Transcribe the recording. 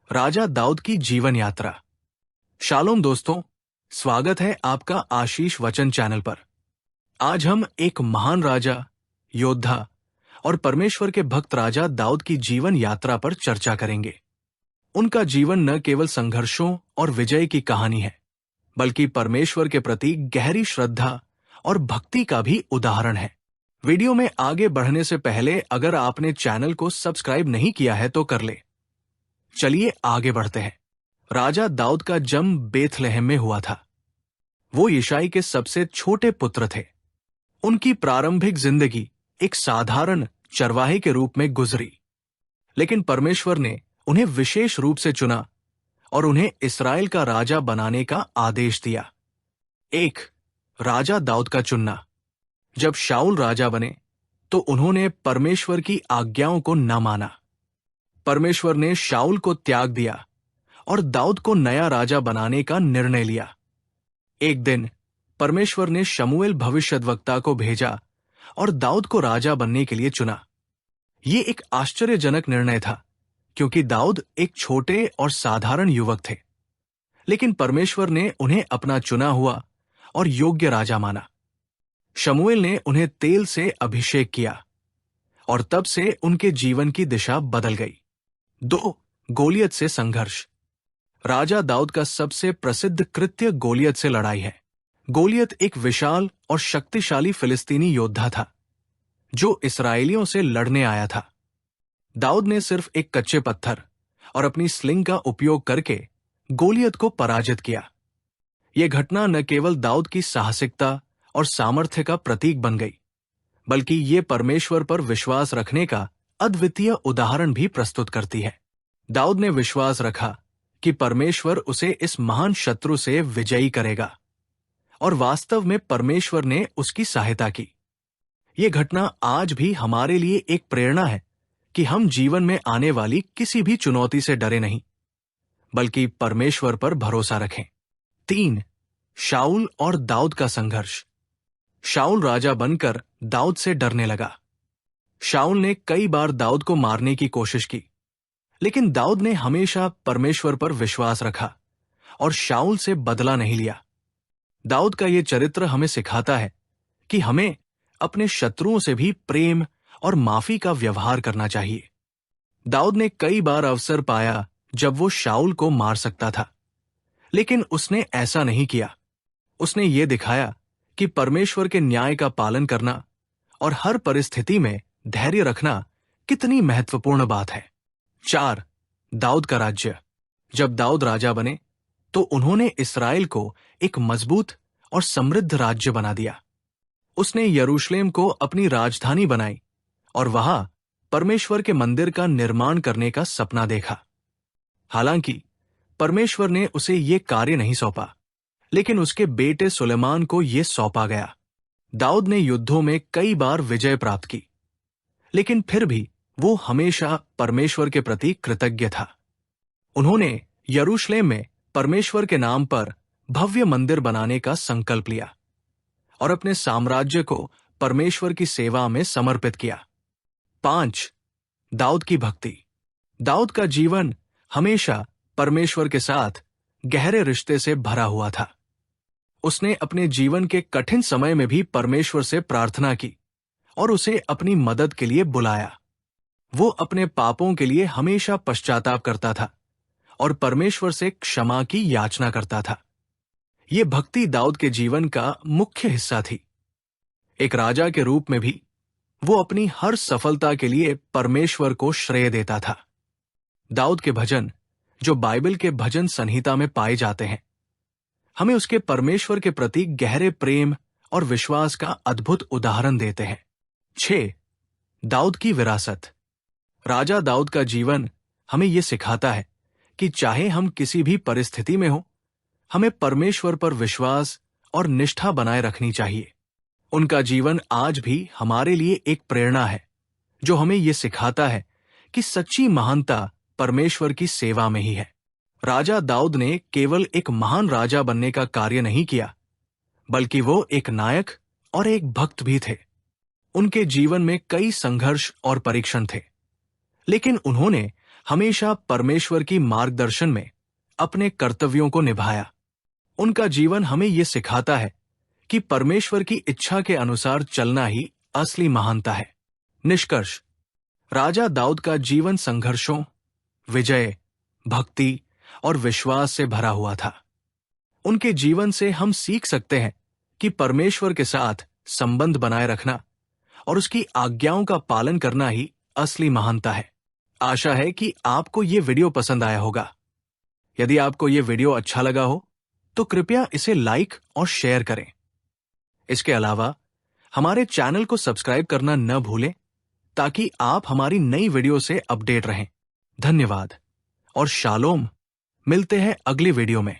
राजा दाऊद की जीवन यात्रा। शालोम दोस्तों, स्वागत है आपका आशीष वचन चैनल पर। आज हम एक महान राजा, योद्धा और परमेश्वर के भक्त राजा दाऊद की जीवन यात्रा पर चर्चा करेंगे। उनका जीवन न केवल संघर्षों और विजय की कहानी है, बल्कि परमेश्वर के प्रति गहरी श्रद्धा और भक्ति का भी उदाहरण है। वीडियो में आगे बढ़ने से पहले अगर आपने चैनल को सब्सक्राइब नहीं किया है तो कर ले। चलिए आगे बढ़ते हैं। राजा दाऊद का जन्म बेथलेहम में हुआ था। वो यिशाई के सबसे छोटे पुत्र थे। उनकी प्रारंभिक जिंदगी एक साधारण चरवाहे के रूप में गुजरी, लेकिन परमेश्वर ने उन्हें विशेष रूप से चुना और उन्हें इस्राएल का राजा बनाने का आदेश दिया। एक, राजा दाऊद का चुनना। जब शाऊल राजा बने तो उन्होंने परमेश्वर की आज्ञाओं को न माना। परमेश्वर ने शाऊल को त्याग दिया और दाऊद को नया राजा बनाने का निर्णय लिया। एक दिन परमेश्वर ने शमूएल भविष्यद्वक्ता को भेजा और दाऊद को राजा बनने के लिए चुना। ये एक आश्चर्यजनक निर्णय था, क्योंकि दाऊद एक छोटे और साधारण युवक थे, लेकिन परमेश्वर ने उन्हें अपना चुना हुआ और योग्य राजा माना। शमूएल ने उन्हें तेल से अभिषेक किया और तब से उनके जीवन की दिशा बदल गई। 2, गोलियत से संघर्ष। राजा दाऊद का सबसे प्रसिद्ध कृत्य गोलियत से लड़ाई है। गोलियत एक विशाल और शक्तिशाली फिलिस्तीनी योद्धा था, जो इस्राएलियों से लड़ने आया था। दाऊद ने सिर्फ एक कच्चे पत्थर और अपनी स्लिंग का उपयोग करके गोलियत को पराजित किया। यह घटना न केवल दाऊद की साहसिकता और सामर्थ्य का प्रतीक बन गई, बल्कि ये परमेश्वर पर विश्वास रखने का अद्वितीय उदाहरण भी प्रस्तुत करती है। दाऊद ने विश्वास रखा कि परमेश्वर उसे इस महान शत्रु से विजयी करेगा, और वास्तव में परमेश्वर ने उसकी सहायता की। यह घटना आज भी हमारे लिए एक प्रेरणा है कि हम जीवन में आने वाली किसी भी चुनौती से डरे नहीं, बल्कि परमेश्वर पर भरोसा रखें। 3, शाऊल और दाऊद का संघर्ष। शाऊल राजा बनकर दाऊद से डरने लगा। शाऊल ने कई बार दाऊद को मारने की कोशिश की, लेकिन दाऊद ने हमेशा परमेश्वर पर विश्वास रखा और शाऊल से बदला नहीं लिया। दाऊद का यह चरित्र हमें सिखाता है कि हमें अपने शत्रुओं से भी प्रेम और माफी का व्यवहार करना चाहिए। दाऊद ने कई बार अवसर पाया जब वो शाऊल को मार सकता था, लेकिन उसने ऐसा नहीं किया। उसने ये दिखाया कि परमेश्वर के न्याय का पालन करना और हर परिस्थिति में धैर्य रखना कितनी महत्वपूर्ण बात है। 4, दाऊद का राज्य। जब दाऊद राजा बने तो उन्होंने इस्राएल को एक मजबूत और समृद्ध राज्य बना दिया। उसने यरूशलेम को अपनी राजधानी बनाई और वहां परमेश्वर के मंदिर का निर्माण करने का सपना देखा। हालांकि परमेश्वर ने उसे ये कार्य नहीं सौंपा, लेकिन उसके बेटे सुलेमान को यह सौंपा गया। दाऊद ने युद्धों में कई बार विजय प्राप्त की, लेकिन फिर भी वो हमेशा परमेश्वर के प्रति कृतज्ञ था। उन्होंने यरूशलेम में परमेश्वर के नाम पर भव्य मंदिर बनाने का संकल्प लिया और अपने साम्राज्य को परमेश्वर की सेवा में समर्पित किया। 5, दाऊद की भक्ति। दाऊद का जीवन हमेशा परमेश्वर के साथ गहरे रिश्ते से भरा हुआ था। उसने अपने जीवन के कठिन समय में भी परमेश्वर से प्रार्थना की और उसे अपनी मदद के लिए बुलाया। वो अपने पापों के लिए हमेशा पश्चाताप करता था और परमेश्वर से क्षमा की याचना करता था। ये भक्ति दाऊद के जीवन का मुख्य हिस्सा थी। एक राजा के रूप में भी वो अपनी हर सफलता के लिए परमेश्वर को श्रेय देता था। दाऊद के भजन, जो बाइबल के भजन संहिता में पाए जाते हैं, हमें उसके परमेश्वर के प्रति गहरे प्रेम और विश्वास का अद्भुत उदाहरण देते हैं। 6, दाऊद की विरासत। राजा दाऊद का जीवन हमें यह सिखाता है कि चाहे हम किसी भी परिस्थिति में हो, हमें परमेश्वर पर विश्वास और निष्ठा बनाए रखनी चाहिए। उनका जीवन आज भी हमारे लिए एक प्रेरणा है, जो हमें यह सिखाता है कि सच्ची महानता परमेश्वर की सेवा में ही है। राजा दाऊद ने केवल एक महान राजा बनने का कार्य नहीं किया, बल्कि वो एक नायक और एक भक्त भी थे। उनके जीवन में कई संघर्ष और परीक्षण थे, लेकिन उन्होंने हमेशा परमेश्वर की मार्गदर्शन में अपने कर्तव्यों को निभाया। उनका जीवन हमें ये सिखाता है कि परमेश्वर की इच्छा के अनुसार चलना ही असली महानता है। निष्कर्ष, राजा दाऊद का जीवन संघर्षों, विजय, भक्ति और विश्वास से भरा हुआ था। उनके जीवन से हम सीख सकते हैं कि परमेश्वर के साथ संबंध बनाए रखना और उसकी आज्ञाओं का पालन करना ही असली महानता है। आशा है कि आपको ये वीडियो पसंद आया होगा। यदि आपको ये वीडियो अच्छा लगा हो तो कृपया इसे लाइक और शेयर करें। इसके अलावा हमारे चैनल को सब्सक्राइब करना न भूलें ताकि आप हमारी नई वीडियो से अपडेट रहें। धन्यवाद और शालोम। मिलते हैं अगली वीडियो में।